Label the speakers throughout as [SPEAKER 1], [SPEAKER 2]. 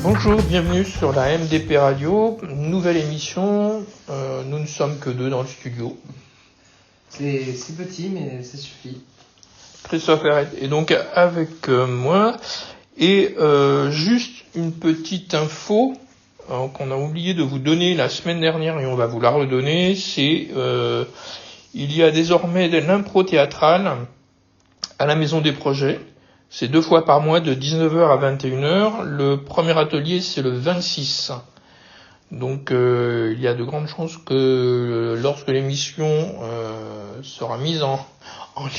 [SPEAKER 1] Bonjour, bienvenue sur la MDP Radio, nouvelle émission, nous ne sommes que deux dans le studio.
[SPEAKER 2] C'est petit mais ça suffit.
[SPEAKER 1] Christophe est donc avec moi et juste une petite info qu'on a oublié de vous donner la semaine dernière et on va vous la redonner, c'est il y a désormais de l'impro théâtrale à la Maison des Projets. C'est 2 fois par mois de 19h à 21h. Le premier atelier, c'est le 26. Donc, il y a de grandes chances que lorsque l'émission sera mise en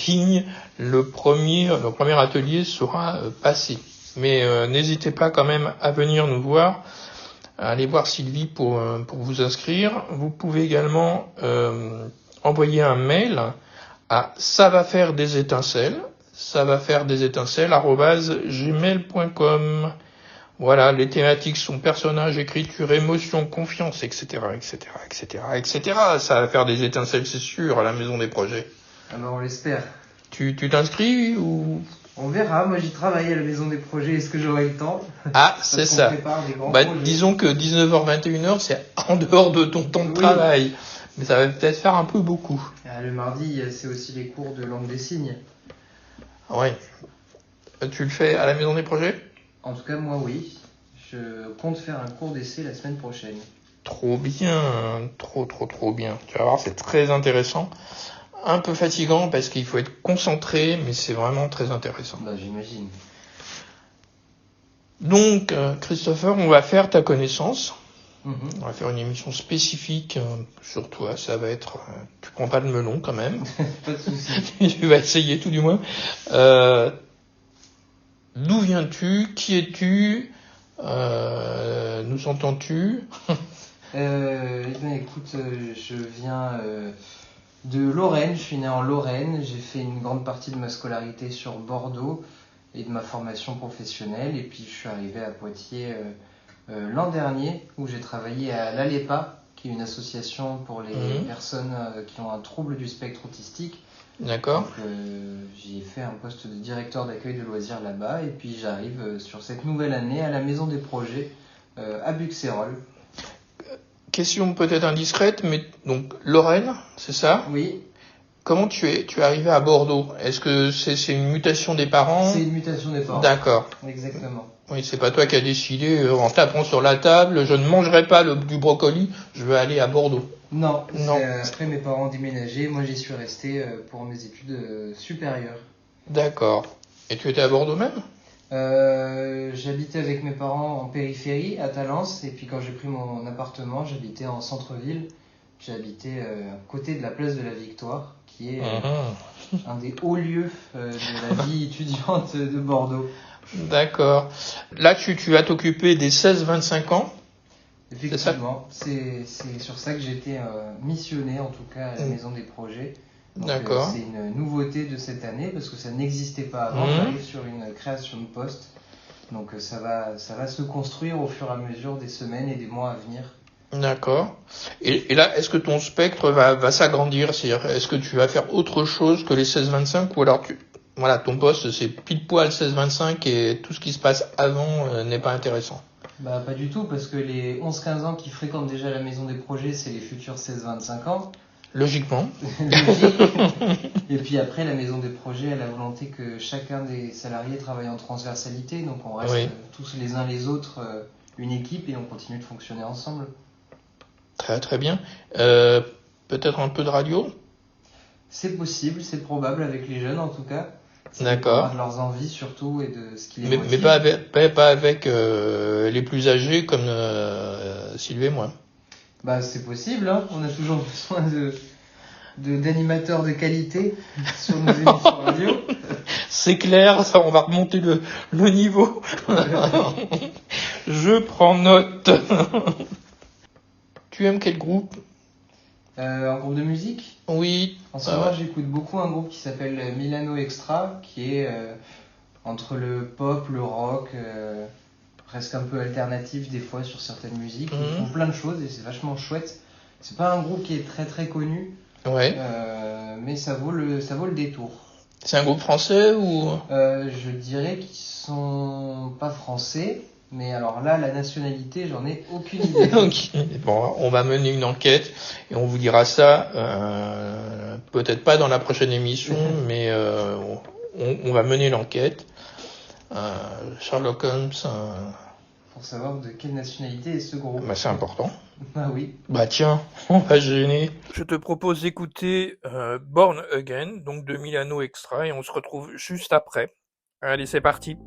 [SPEAKER 1] ligne, le premier atelier sera passé. Mais n'hésitez pas quand même à venir nous voir, à aller voir Sylvie pour vous inscrire. Vous pouvez également envoyer un mail à @gmail.com. Voilà, les thématiques sont personnages, écriture, émotion, confiance, etc., etc., etc., etc. Ça va faire des étincelles, c'est sûr, à la Maison des Projets.
[SPEAKER 2] Ah bah on l'espère.
[SPEAKER 1] Tu t'inscris ou...
[SPEAKER 2] On verra, moi j'y travaille à la Maison des Projets, est-ce que j'aurai le temps?
[SPEAKER 1] Ah, c'est ça. Disons que 19h-21h, c'est en dehors de ton temps de travail. Mais ça va peut-être faire un peu beaucoup.
[SPEAKER 2] Ah, le mardi, c'est aussi les cours de langue des signes.
[SPEAKER 1] Ouais. Tu le fais à la Maison des Projets ?
[SPEAKER 2] En tout cas, moi oui. Je compte faire un cours d'essai la semaine prochaine.
[SPEAKER 1] Trop bien, trop bien. Tu vas voir, c'est très intéressant. Un peu fatigant parce qu'il faut être concentré, mais c'est vraiment très intéressant.
[SPEAKER 2] Bah, j'imagine.
[SPEAKER 1] Donc, Christopher, on va faire ta connaissance.
[SPEAKER 2] Mm-hmm.
[SPEAKER 1] On va faire une émission spécifique sur toi. Ça va être... tu prends pas de melon quand même.
[SPEAKER 2] Pas de souci.
[SPEAKER 1] Tu vas essayer tout du moins. D'où viens-tu? Qui es-tu? Nous entends-tu?
[SPEAKER 2] Écoute, je viens de Lorraine. Je suis né en Lorraine. J'ai fait une grande partie de ma scolarité sur Bordeaux et de ma formation professionnelle. Et puis je suis arrivé à Poitiers l'an dernier, où j'ai travaillé à l'ALEPA, qui est une association pour les personnes qui ont un trouble du spectre autistique.
[SPEAKER 1] D'accord.
[SPEAKER 2] Donc j'ai fait un poste de directeur d'accueil de loisirs là-bas, et puis j'arrive sur cette nouvelle année à la Maison des Projets à Buxerolles.
[SPEAKER 1] Question peut-être indiscrète, mais donc Lorraine, c'est ça?
[SPEAKER 2] Oui.
[SPEAKER 1] Comment tu es arrivé à Bordeaux? Est-ce que c'est une mutation des parents?
[SPEAKER 2] C'est une mutation des parents.
[SPEAKER 1] D'accord.
[SPEAKER 2] Exactement.
[SPEAKER 1] Oui, c'est pas toi qui as décidé en tapant sur la table, je ne mangerai pas du brocoli, je veux aller à Bordeaux.
[SPEAKER 2] Non. Après mes parents ont déménagé, moi j'y suis resté pour mes études supérieures.
[SPEAKER 1] D'accord. Et tu étais à Bordeaux même?
[SPEAKER 2] J'habitais avec mes parents en périphérie, à Talence, et puis quand j'ai pris mon appartement, j'habitais en centre-ville. J'habitais à côté de la place de la Victoire, qui est un des hauts lieux de la vie étudiante de Bordeaux.
[SPEAKER 1] D'accord. Là, tu vas t'occuper des 16-25 ans.
[SPEAKER 2] Effectivement, c'est sur ça que j'ai été missionné, en tout cas à la Maison des Projets. Donc,
[SPEAKER 1] d'accord.
[SPEAKER 2] C'est une nouveauté de cette année, parce que ça n'existait pas avant. J'arrive sur une création de poste. Donc ça va se construire au fur et à mesure des semaines et des mois à venir.
[SPEAKER 1] D'accord. Et là, est-ce que ton spectre va s'agrandir? C'est-à-dire, est-ce que tu vas faire autre chose que les 16-25 ou alors ton poste c'est pile poil 16-25 et tout ce qui se passe avant n'est pas intéressant?
[SPEAKER 2] Bah pas du tout, parce que les 11-15 ans qui fréquentent déjà la Maison des Projets, c'est les futurs 16-25 ans.
[SPEAKER 1] Logiquement.
[SPEAKER 2] Et puis après, la Maison des Projets a la volonté que chacun des salariés travaille en transversalité, donc on reste tous les uns les autres une équipe et on continue de fonctionner ensemble.
[SPEAKER 1] Très très bien. Peut-être un peu de radio?
[SPEAKER 2] C'est possible, c'est probable avec les jeunes en tout cas.
[SPEAKER 1] D'accord.
[SPEAKER 2] De leurs envies surtout et de ce qui les motive.
[SPEAKER 1] Mais pas avec les plus âgés comme Sylvie et moi.
[SPEAKER 2] Bah c'est possible, hein. On a toujours besoin d'animateurs de qualité sur nos émissions radio.
[SPEAKER 1] C'est clair, ça, on va remonter le niveau. Je prends note. Tu aimes quel groupe?
[SPEAKER 2] Un groupe de musique?
[SPEAKER 1] Oui.
[SPEAKER 2] En ce moment, j'écoute beaucoup un groupe qui s'appelle Milano Extra, qui est entre le pop, le rock, presque un peu alternatif des fois sur certaines musiques. Ils font plein de choses et c'est vachement chouette. C'est pas un groupe qui est très très connu,
[SPEAKER 1] Ouais.
[SPEAKER 2] Mais ça vaut le détour.
[SPEAKER 1] C'est un groupe français ou...
[SPEAKER 2] Je dirais qu'ils sont pas français, mais alors là, la nationalité, j'en ai aucune idée.
[SPEAKER 1] Ok. Bon, on va mener une enquête et on vous dira ça, peut-être pas dans la prochaine émission, mais on va mener l'enquête. Sherlock Holmes,
[SPEAKER 2] Pour savoir de quelle nationalité est ce groupe.
[SPEAKER 1] c'est important.
[SPEAKER 2] Ah oui.
[SPEAKER 1] Bah tiens, on va se gêner. Je te propose d'écouter Born Again, donc de Milano Extra, et on se retrouve juste après. Allez, c'est parti.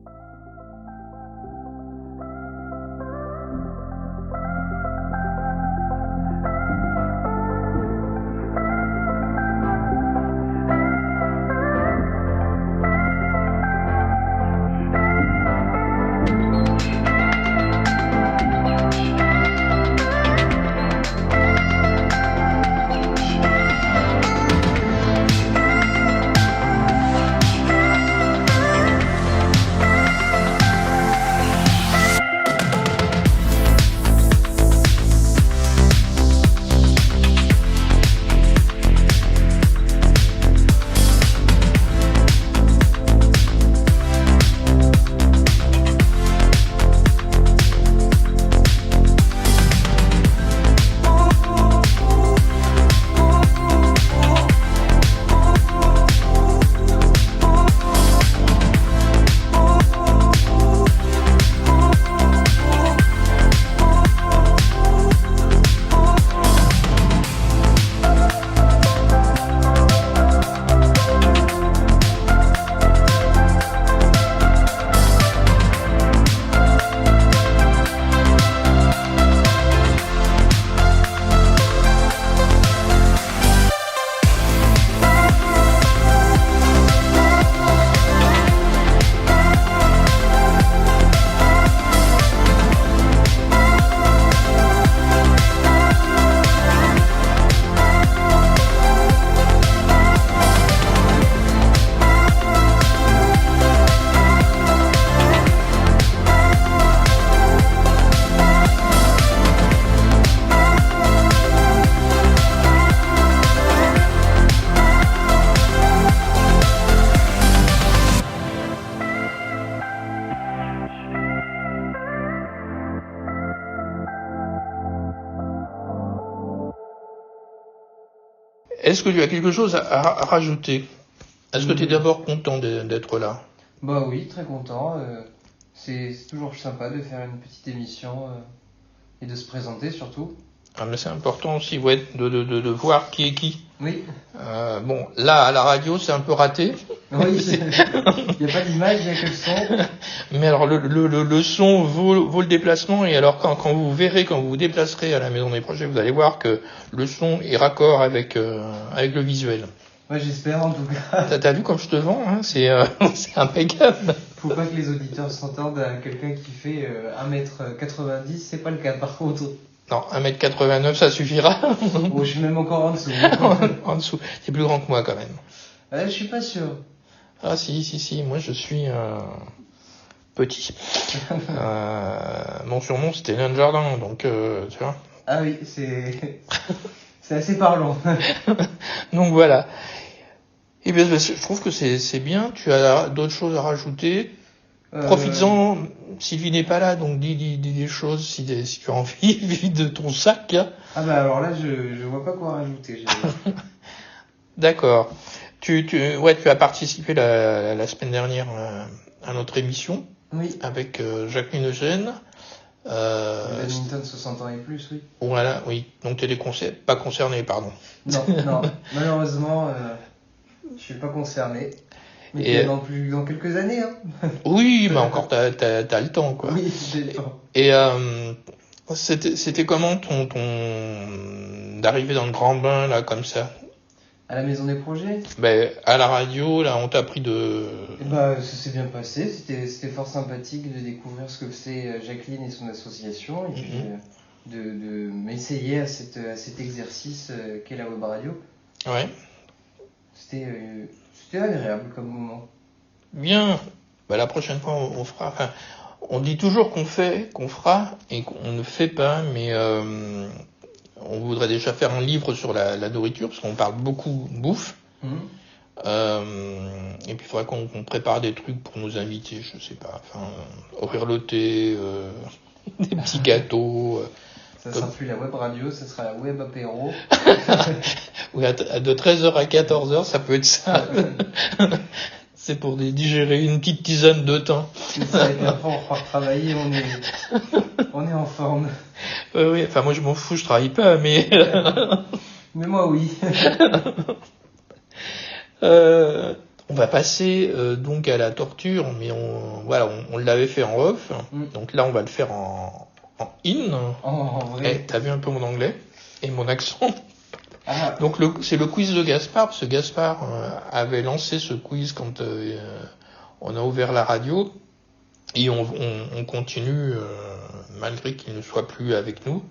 [SPEAKER 1] Est-ce que tu as quelque chose à rajouter? Est-ce que tu es d'abord content d'être là?
[SPEAKER 2] Bah oui, très content. C'est toujours sympa de faire une petite émission et de se présenter surtout.
[SPEAKER 1] Ah, mais c'est important aussi, ouais, de voir qui est qui.
[SPEAKER 2] Oui.
[SPEAKER 1] Bon, là, à la radio, c'est un peu raté.
[SPEAKER 2] Oui, il n'y a pas d'image, il n'y a que le son.
[SPEAKER 1] Mais alors, le son vaut le déplacement, et alors quand vous verrez, quand vous vous déplacerez à la Maison des Projets, vous allez voir que le son est raccord avec le visuel.
[SPEAKER 2] Ouais, j'espère en tout cas.
[SPEAKER 1] T'as vu comme je te vends, hein, c'est impeccable.
[SPEAKER 2] Faut pas que les auditeurs s'entendent à quelqu'un qui fait 1m90, c'est pas le cas par contre.
[SPEAKER 1] Non, 1m89, ça suffira.
[SPEAKER 2] Oh, je suis même encore en dessous.
[SPEAKER 1] En dessous. T'es plus grand que moi quand même.
[SPEAKER 2] Je suis pas sûr.
[SPEAKER 1] Ah si, moi je suis petit. Mon surnom c'était Nain de Jardin, donc tu vois.
[SPEAKER 2] Ah oui, c'est assez parlant.
[SPEAKER 1] Donc voilà. Et bien je trouve que c'est bien, tu as d'autres choses à rajouter. Profites-en, Sylvie n'est pas là, donc dis des choses si tu as envie, vide ton sac. Hein.
[SPEAKER 2] Ah bah alors là, je vois pas quoi rajouter.
[SPEAKER 1] D'accord. Tu as participé la semaine dernière à notre émission.
[SPEAKER 2] Oui.
[SPEAKER 1] Avec Jacqueline Eugène.
[SPEAKER 2] Badminton 60 ans et plus, oui.
[SPEAKER 1] Voilà, oui. Donc tu n'es pas concerné, pardon.
[SPEAKER 2] Non. Malheureusement, je suis pas concerné. Mais dans quelques années, hein.
[SPEAKER 1] Oui, mais encore t'as le temps, quoi.
[SPEAKER 2] Oui, j'ai le temps.
[SPEAKER 1] Et c'était comment ton d'arriver dans le grand bain là comme ça?
[SPEAKER 2] À la Maison des Projets?
[SPEAKER 1] Ben à la radio, là, on t'a pris de.
[SPEAKER 2] Ça s'est bien passé. C'était fort sympathique de découvrir ce que c'est Jacqueline et son association, et puis de m'essayer à cet exercice qu'est la web radio.
[SPEAKER 1] Ouais.
[SPEAKER 2] C'était agréable comme moment.
[SPEAKER 1] Bien. Ben, la prochaine fois, on fera. Enfin, on dit toujours qu'on fera et qu'on ne fait pas, mais on voudrait déjà faire un livre sur la nourriture, parce qu'on parle beaucoup bouffe. Et puis il faudrait qu'on prépare des trucs pour nos invités, je sais pas, enfin, ouvrir le thé, des petits gâteaux.
[SPEAKER 2] Ça sera plus la web radio, ça sera la web apéro.
[SPEAKER 1] Oui, de 13h à 14h, ça peut être ça. C'est pour digérer une petite tisane de thym.
[SPEAKER 2] Ça, et puis après on repart travailler, on est en forme.
[SPEAKER 1] Oui, enfin moi je m'en fous, je travaille pas, mais...
[SPEAKER 2] Mais moi oui.
[SPEAKER 1] On va passer donc à la torture, mais on l'avait fait en off, donc là on va le faire en in.
[SPEAKER 2] En vrai.
[SPEAKER 1] T'as vu un peu mon anglais et mon accent.
[SPEAKER 2] Ah.
[SPEAKER 1] Donc c'est le quiz de Gaspard, parce que Gaspard avait lancé ce quiz quand on a ouvert la radio, et on continue malgré qu'il ne soit plus avec nous.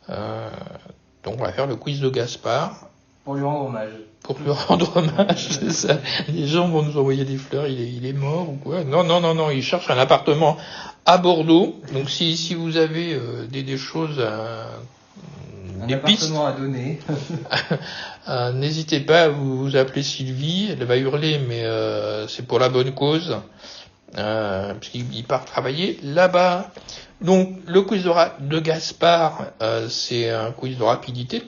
[SPEAKER 1] Donc on va faire le quiz de Gaspard.
[SPEAKER 2] Pour lui rendre hommage.
[SPEAKER 1] Pour lui rendre hommage, c'est ça. Les gens vont nous envoyer des fleurs, il est mort ou quoi? Non, il cherche un appartement à Bordeaux. Donc si vous avez des choses des
[SPEAKER 2] appartement à donner.
[SPEAKER 1] N'hésitez pas à vous appeler Sylvie, elle va hurler, mais c'est pour la bonne cause. Parce qu'il part travailler là-bas. Donc le quiz de Gaspard, c'est un quiz de rapidité.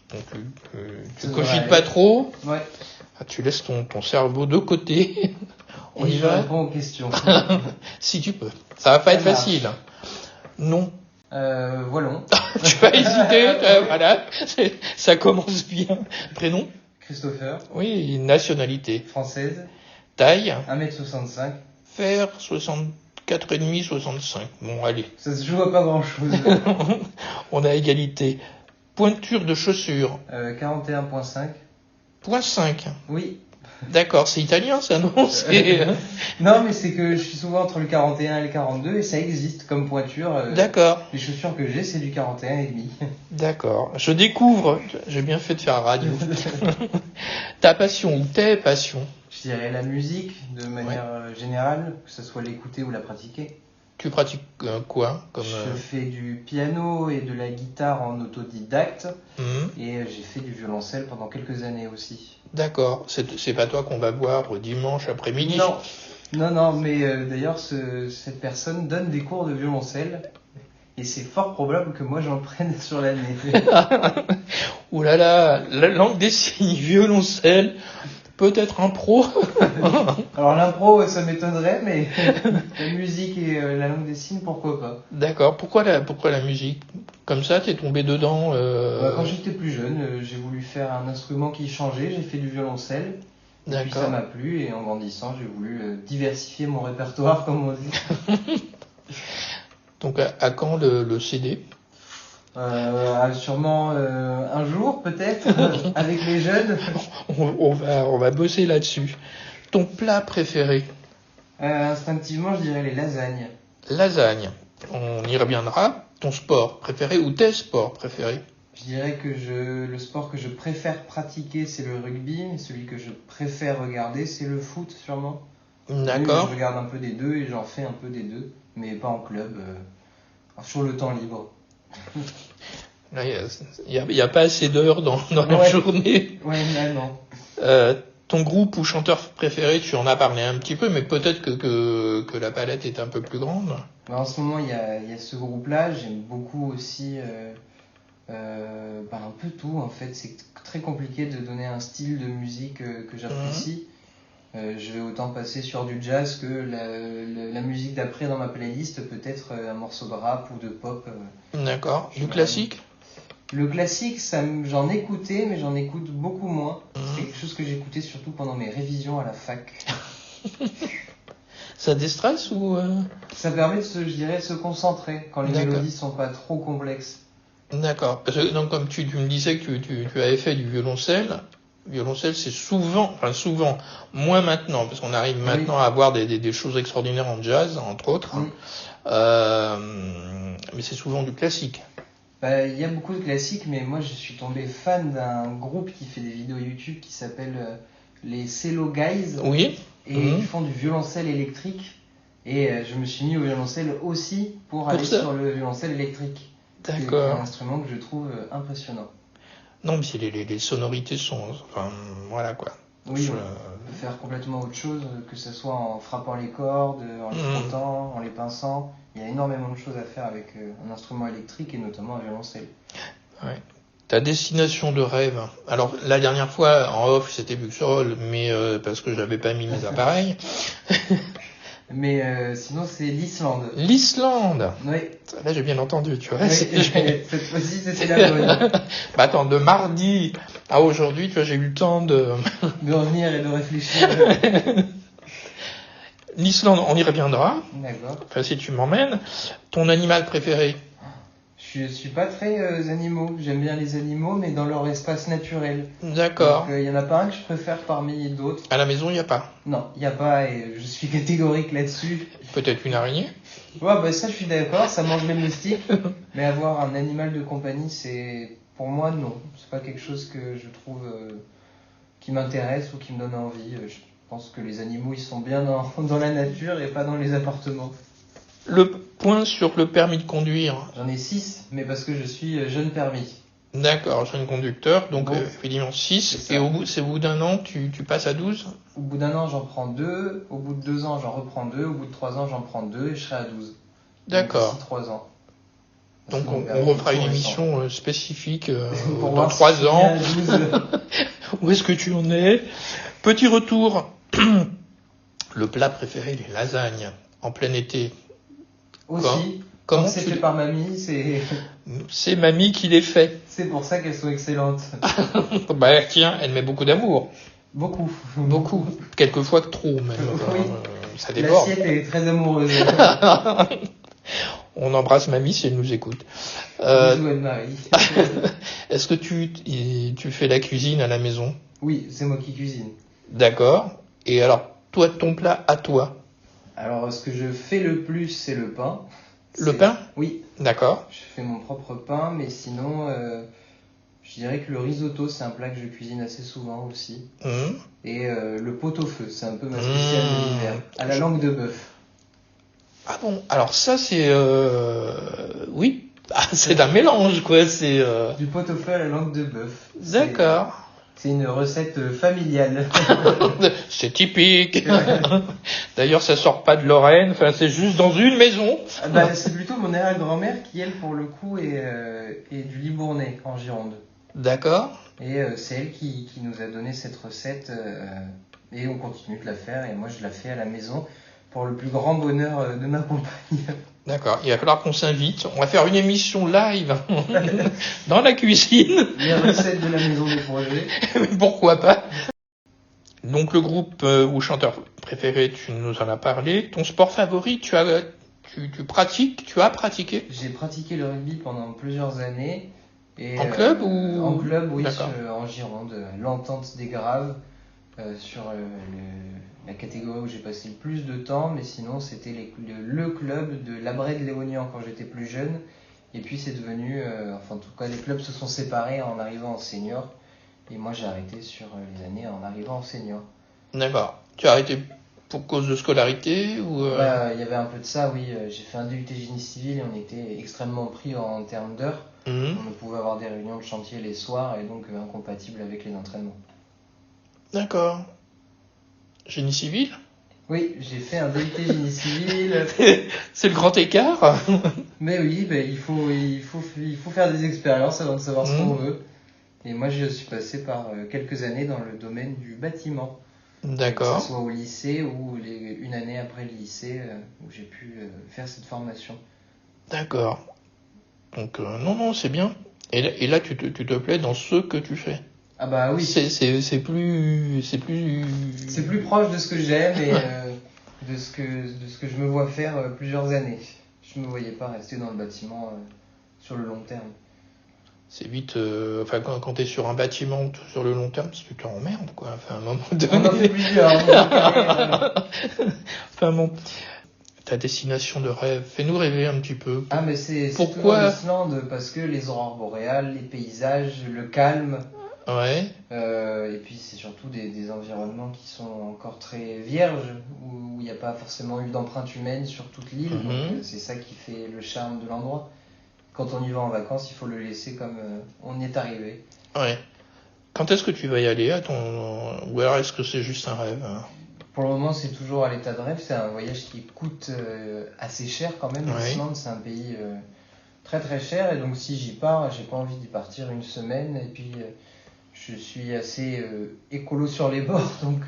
[SPEAKER 1] Donc tu cogites pas trop.
[SPEAKER 2] Ouais.
[SPEAKER 1] Tu laisses ton cerveau de côté.
[SPEAKER 2] On y va. Réponds aux questions.
[SPEAKER 1] Si tu peux. Ça va pas être facile. Non.
[SPEAKER 2] Voilà.
[SPEAKER 1] Tu vas hésiter. Voilà. Ça commence bien. Prénom?
[SPEAKER 2] Christopher.
[SPEAKER 1] Oui. Nationalité?
[SPEAKER 2] Française.
[SPEAKER 1] Taille?
[SPEAKER 2] 1m65.
[SPEAKER 1] Faire 64,5, 65. Bon, allez.
[SPEAKER 2] Ça se joue à pas grand chose.
[SPEAKER 1] On a égalité. Pointure de chaussures?
[SPEAKER 2] 41.5.
[SPEAKER 1] Point 5.
[SPEAKER 2] Oui.
[SPEAKER 1] D'accord, c'est italien ça, non?
[SPEAKER 2] Non, mais c'est que je suis souvent entre le 41 et le 42 et ça existe comme pointure.
[SPEAKER 1] D'accord.
[SPEAKER 2] Les chaussures que j'ai, c'est du 41,5.
[SPEAKER 1] D'accord. Je découvre. J'ai bien fait de faire radio. Ta passion ou tes passions?
[SPEAKER 2] Je dirais la musique de manière générale, que ce soit l'écouter ou la pratiquer.
[SPEAKER 1] Tu pratiques quoi comme
[SPEAKER 2] Je fais du piano et de la guitare en autodidacte et j'ai fait du violoncelle pendant quelques années aussi.
[SPEAKER 1] D'accord. C'est pas toi qu'on va voir dimanche après-midi?
[SPEAKER 2] Non, mais d'ailleurs cette personne donne des cours de violoncelle et c'est fort probable que moi j'en prenne sur l'année.
[SPEAKER 1] Ouh là là, la langue des signes, violoncelle. Peut-être un pro.
[SPEAKER 2] Alors l'impro, ça m'étonnerait, mais la musique et la langue des signes, pourquoi pas.
[SPEAKER 1] D'accord. Pourquoi la musique? Comme ça, t'es tombé dedans
[SPEAKER 2] Quand j'étais plus jeune, j'ai voulu faire un instrument qui changeait, j'ai fait du violoncelle. Et puis ça m'a plu, et en grandissant, j'ai voulu diversifier mon répertoire, comme on dit.
[SPEAKER 1] Donc à quand le CD?
[SPEAKER 2] Sûrement un jour peut-être avec les jeunes.
[SPEAKER 1] On va bosser là-dessus. Ton plat préféré?
[SPEAKER 2] Instinctivement, je dirais les lasagnes.
[SPEAKER 1] Lasagne. On y reviendra. Ton sport préféré ou tes sports préférés?
[SPEAKER 2] Je dirais que le sport que je préfère pratiquer, c'est le rugby, mais celui que je préfère regarder, c'est le foot, sûrement.
[SPEAKER 1] D'accord.
[SPEAKER 2] Oui, je regarde un peu des deux et j'en fais un peu des deux, mais pas en club, sur le temps libre.
[SPEAKER 1] Là, il y a pas assez d'heures dans la journée.
[SPEAKER 2] Ouais, non.
[SPEAKER 1] Ton groupe ou chanteur préféré, tu en as parlé un petit peu, mais peut-être que la palette est un peu plus grande.
[SPEAKER 2] En ce moment, il y a ce groupe-là. J'aime beaucoup aussi un peu tout, en fait. C'est très compliqué de donner un style de musique que j'apprécie. Je vais autant passer sur du jazz que la musique d'après dans ma playlist, peut-être un morceau de rap ou de pop.
[SPEAKER 1] D'accord. Du classique?
[SPEAKER 2] Le classique, j'en écoutais, mais j'en écoute beaucoup moins. C'est quelque chose que j'écoutais surtout pendant mes révisions à la fac.
[SPEAKER 1] Ça déstresse ou
[SPEAKER 2] Ça permet de se concentrer quand les mélodies sont pas trop complexes.
[SPEAKER 1] D'accord. Parce que donc, comme tu me disais que tu avais fait du violoncelle. Violoncelle, c'est souvent, moins maintenant, parce qu'on arrive maintenant à avoir des choses extraordinaires en jazz, entre autres. Mais c'est souvent du classique.
[SPEAKER 2] Il y a beaucoup de classiques, mais moi je suis tombé fan d'un groupe qui fait des vidéos YouTube qui s'appelle les Cello Guys.
[SPEAKER 1] Oui.
[SPEAKER 2] Et ils font du violoncelle électrique. Et je me suis mis au violoncelle aussi pour aller sur le violoncelle électrique.
[SPEAKER 1] D'accord.
[SPEAKER 2] Un instrument que je trouve impressionnant.
[SPEAKER 1] Non, mais les sonorités sont... Enfin, voilà quoi.
[SPEAKER 2] Oui, on peut faire complètement autre chose, que ce soit en frappant les cordes, en les frottant, en les pinçant. Il y a énormément de choses à faire avec un instrument électrique et notamment un violoncelle.
[SPEAKER 1] Ouais. Ta destination de rêve. Alors la dernière fois en off c'était Buxerolles, mais parce que j'avais pas mis mes appareils.
[SPEAKER 2] Mais sinon c'est l'Islande.
[SPEAKER 1] L'Islande.
[SPEAKER 2] Oui.
[SPEAKER 1] Là j'ai bien entendu, tu vois.
[SPEAKER 2] Oui, cette fois-ci c'était la bonne.
[SPEAKER 1] Bah attends, de mardi à aujourd'hui, tu vois, j'ai eu le temps de
[SPEAKER 2] revenir et de réfléchir.
[SPEAKER 1] L'Islande, on y reviendra.
[SPEAKER 2] D'accord.
[SPEAKER 1] Enfin, si tu m'emmènes. Ton animal préféré?
[SPEAKER 2] Je suis pas très animaux. J'aime bien les animaux, mais dans leur espace naturel.
[SPEAKER 1] D'accord.
[SPEAKER 2] Il y en a pas un que je préfère parmi d'autres.
[SPEAKER 1] À la maison, il n'y a pas?
[SPEAKER 2] Non, il n'y a pas, et je suis catégorique là-dessus.
[SPEAKER 1] Peut-être une araignée?
[SPEAKER 2] Ouais, bah ça je suis d'accord, ça mange les moustiques. Mais avoir un animal de compagnie, c'est... Pour moi, non. C'est pas quelque chose que je trouve qui m'intéresse ou qui me donne envie. Je pense que les animaux, ils sont bien dans la nature et pas dans les appartements.
[SPEAKER 1] Le point sur le permis de conduire.
[SPEAKER 2] J'en ai 6, mais parce que je suis jeune permis.
[SPEAKER 1] D'accord, jeune conducteur, donc
[SPEAKER 2] Bon,
[SPEAKER 1] effectivement 6, et au bout d'un an, tu passes à 12?
[SPEAKER 2] Au bout d'un an, j'en prends 2, au bout de 2 ans, j'en reprends 2, au bout de 3 ans, j'en prends 2 et je serai à 12.
[SPEAKER 1] D'accord.
[SPEAKER 2] D'ici 3 ans.
[SPEAKER 1] Donc on refera une émission spécifique
[SPEAKER 2] pour
[SPEAKER 1] dans 3 ans.
[SPEAKER 2] 12.
[SPEAKER 1] Où est-ce que tu en es? Petit retour. Le plat préféré, les lasagnes, en plein été.
[SPEAKER 2] Aussi,
[SPEAKER 1] comment
[SPEAKER 2] c'est fait par mamie,
[SPEAKER 1] c'est mamie qui les fait.
[SPEAKER 2] C'est pour ça qu'elles sont excellentes.
[SPEAKER 1] Bah tiens, elle met beaucoup d'amour.
[SPEAKER 2] Beaucoup.
[SPEAKER 1] Beaucoup. Quelquefois que trop même.
[SPEAKER 2] Oui.
[SPEAKER 1] Ça déborde.
[SPEAKER 2] L'assiette est très amoureuse.
[SPEAKER 1] On embrasse mamie si elle nous écoute.
[SPEAKER 2] Bisous Anne-Marie.
[SPEAKER 1] Est-ce que tu fais la cuisine à la maison?
[SPEAKER 2] Oui, c'est moi qui cuisine.
[SPEAKER 1] D'accord. Et alors, toi, ton plat à toi?
[SPEAKER 2] Alors, ce que je fais le plus, c'est le pain.
[SPEAKER 1] Le pain?
[SPEAKER 2] Oui.
[SPEAKER 1] D'accord.
[SPEAKER 2] Je fais mon propre pain, mais sinon, je dirais que le risotto, c'est un plat que je cuisine assez souvent aussi. Et le pot-au-feu, c'est un peu ma spéciale de l'hiver. À la langue de bœuf.
[SPEAKER 1] Ah bon? Alors ça, c'est... Oui. Ah, c'est un mélange, quoi. C'est...
[SPEAKER 2] Du pot-au-feu à la langue de bœuf.
[SPEAKER 1] D'accord.
[SPEAKER 2] C'est une recette familiale.
[SPEAKER 1] C'est typique. D'ailleurs, ça sort pas de Lorraine. Enfin, c'est juste dans une maison.
[SPEAKER 2] Bah, c'est plutôt mon arrière-grand-mère qui, elle, pour le coup, est du Libournais, en Gironde.
[SPEAKER 1] D'accord.
[SPEAKER 2] Et c'est elle qui nous a donné cette recette. Et on continue de la faire. Et moi, je la fais à la maison pour le plus grand bonheur de ma compagne.
[SPEAKER 1] D'accord. Il va falloir qu'on s'invite. On va faire une émission live dans la cuisine.
[SPEAKER 2] Les recettes de la maison des projets.
[SPEAKER 1] Pourquoi pas? Donc le groupe ou chanteur préféré, tu nous en as parlé. Ton sport favori, tu pratiques, tu as pratiqué?
[SPEAKER 2] J'ai pratiqué le rugby pendant plusieurs années. Et,
[SPEAKER 1] en club ou?
[SPEAKER 2] En club, oui, en Gironde. L'Entente des Graves, sur la catégorie où j'ai passé le plus de temps. Mais sinon, c'était le club de Labrède-Léognan quand j'étais plus jeune. Et puis c'est devenu, en tout cas, les clubs se sont séparés en arrivant en senior. Et moi, j'ai arrêté sur les années en arrivant en senior.
[SPEAKER 1] D'accord. Tu as arrêté pour cause de scolarité ou
[SPEAKER 2] il y avait un peu de ça, oui. J'ai fait un DUT génie civil et on était extrêmement pris en termes d'heures. On pouvait avoir des réunions de chantier les soirs et donc incompatibles avec les entraînements.
[SPEAKER 1] D'accord. Génie civil?
[SPEAKER 2] Oui, j'ai fait un DUT génie civil.
[SPEAKER 1] C'est le grand écart.
[SPEAKER 2] Mais oui, il faut faire des expériences avant de savoir ce qu'on veut. Et moi, je suis passé par quelques années dans le domaine du bâtiment.
[SPEAKER 1] D'accord.
[SPEAKER 2] Que ce soit au lycée ou une année après le lycée où j'ai pu faire cette formation.
[SPEAKER 1] D'accord. Donc, non, c'est bien. Et là, tu te plais dans ce que tu fais?
[SPEAKER 2] Ah bah oui.
[SPEAKER 1] C'est plus
[SPEAKER 2] proche de ce que j'aime et de ce que je me vois faire plusieurs années. Je me voyais pas rester dans le bâtiment sur le long terme.
[SPEAKER 1] C'est vite, quand t'es sur un bâtiment sur le long terme, tu te emmerdes, quoi. Enfin, à un moment donné.
[SPEAKER 2] On en fait plusieurs.
[SPEAKER 1] Enfin bon. Ta destination de rêve, fais-nous rêver un petit peu.
[SPEAKER 2] Ah mais c'est
[SPEAKER 1] pourquoi
[SPEAKER 2] l'Islande, parce que les aurores boréales, les paysages, le calme.
[SPEAKER 1] Ouais.
[SPEAKER 2] Et puis c'est surtout des environnements qui sont encore très vierges, où il n'y a pas forcément eu d'empreinte humaine sur toute l'île. Donc c'est ça qui fait le charme de l'endroit. quand on y va en vacances, il faut le laisser comme on y est arrivé.
[SPEAKER 1] Ouais. Quand est-ce que tu vas y aller ou alors est-ce que c'est juste un rêve?
[SPEAKER 2] Pour le moment, c'est toujours à l'état de rêve. C'est un voyage qui coûte assez cher quand même.
[SPEAKER 1] Ouais.
[SPEAKER 2] L'Islande, c'est un pays très très cher. Et donc, si j'y pars, j'ai pas envie d'y partir une semaine. Et puis, je suis assez écolo sur les bords. Donc,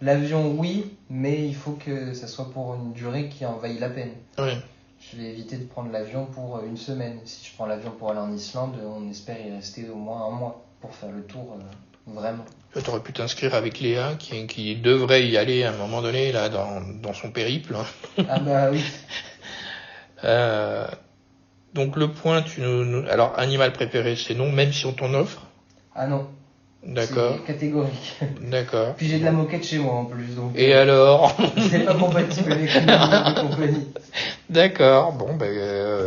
[SPEAKER 2] l'avion, oui, mais il faut que ça soit pour une durée qui en vaille la peine.
[SPEAKER 1] Ouais.
[SPEAKER 2] Je vais éviter de prendre l'avion pour une semaine. Si je prends l'avion pour aller en Islande, on espère y rester au moins un mois pour faire le tour vraiment.
[SPEAKER 1] Tu aurais pu t'inscrire avec Léa qui devrait y aller à un moment donné là dans son périple.
[SPEAKER 2] Ah bah oui.
[SPEAKER 1] Donc le point, alors animal préféré c'est non, même si on t'en offre.
[SPEAKER 2] Ah non.
[SPEAKER 1] D'accord.
[SPEAKER 2] C'est catégorique.
[SPEAKER 1] D'accord.
[SPEAKER 2] Puis j'ai de la moquette chez moi en plus, donc.
[SPEAKER 1] Et alors?
[SPEAKER 2] C'est pas compatible avec une animal de compagnie.
[SPEAKER 1] D'accord. Bon,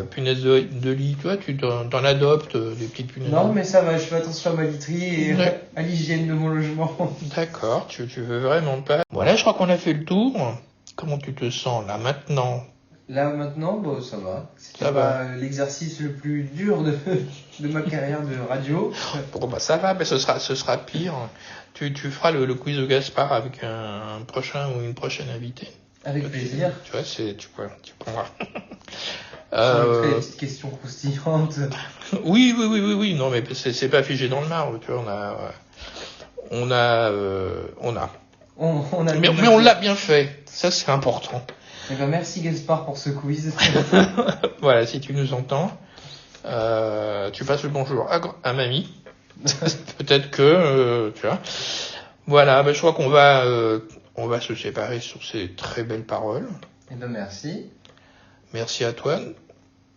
[SPEAKER 1] punaise de lit, toi, tu t'en adoptes des petites punaises.
[SPEAKER 2] Non, mais ça va, je fais attention à ma literie et
[SPEAKER 1] Ouais.
[SPEAKER 2] à l'hygiène de mon logement.
[SPEAKER 1] D'accord, tu veux vraiment pas. Voilà, je crois qu'on a fait le tour. Comment tu te sens là maintenant?
[SPEAKER 2] Là maintenant, bon, ça va. C'était
[SPEAKER 1] Ça va.
[SPEAKER 2] pas l'exercice le plus dur de ma carrière de radio.
[SPEAKER 1] Bon, ça va, mais ce sera pire. Tu feras le quiz de Gaspard avec un prochain ou une prochaine invitée.
[SPEAKER 2] Avec plaisir.
[SPEAKER 1] Tu vois, tu prendras.
[SPEAKER 2] Je ferai des petites questions croustillantes.
[SPEAKER 1] Oui, non, mais c'est pas figé dans le marbre, tu vois, on a. Mais on l'a bien fait, ça c'est important.
[SPEAKER 2] Eh ben, merci Gaspard pour ce quiz.
[SPEAKER 1] Voilà, si tu nous entends, tu passes le bonjour à mamie. Peut-être que, tu vois. Voilà, je crois qu'on va se séparer sur ces très belles paroles.
[SPEAKER 2] Eh ben, merci.
[SPEAKER 1] Merci à toi.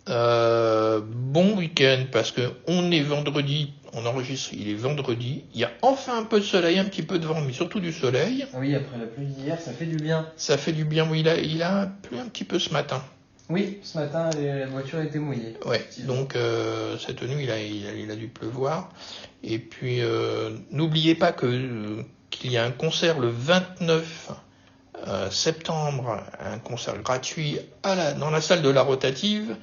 [SPEAKER 1] Bon week-end parce que on est vendredi, on enregistre, il est vendredi. Il y a enfin un peu de soleil, un petit peu de vent, mais surtout du soleil.
[SPEAKER 2] Oui, après la pluie d'hier, ça fait du bien.
[SPEAKER 1] Ça fait du bien. Oui, il a plu un petit peu ce matin.
[SPEAKER 2] Oui, ce matin, la voiture était mouillée.
[SPEAKER 1] Ouais. Donc cette nuit, il a dû pleuvoir. Et puis n'oubliez pas qu'il y a un concert le 29 septembre, un concert gratuit dans la salle de la Rotative.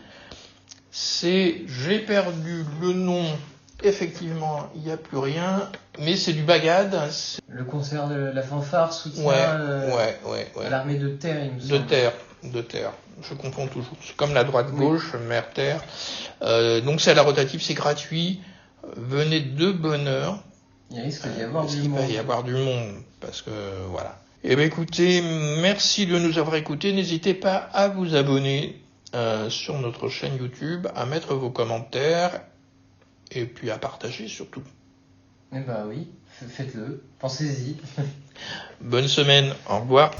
[SPEAKER 1] J'ai perdu le nom, effectivement, il n'y a plus rien, mais c'est du Bagad.
[SPEAKER 2] Le concert de la fanfare soutient
[SPEAKER 1] Ouais.
[SPEAKER 2] à l'armée de terre, il me semble.
[SPEAKER 1] De terre. Je confonds toujours. C'est comme la droite-gauche, mer-terre. Donc c'est à la Rotative, c'est gratuit. Venez de bonne heure.
[SPEAKER 2] Il risque d'y avoir du
[SPEAKER 1] Il
[SPEAKER 2] monde.
[SPEAKER 1] va y avoir du monde, parce que voilà. Eh bien écoutez, merci de nous avoir écoutés. N'hésitez pas à vous abonner sur notre chaîne YouTube, à mettre vos commentaires et puis à partager surtout.
[SPEAKER 2] Eh ben oui, faites-le, pensez-y.
[SPEAKER 1] Bonne semaine, au revoir.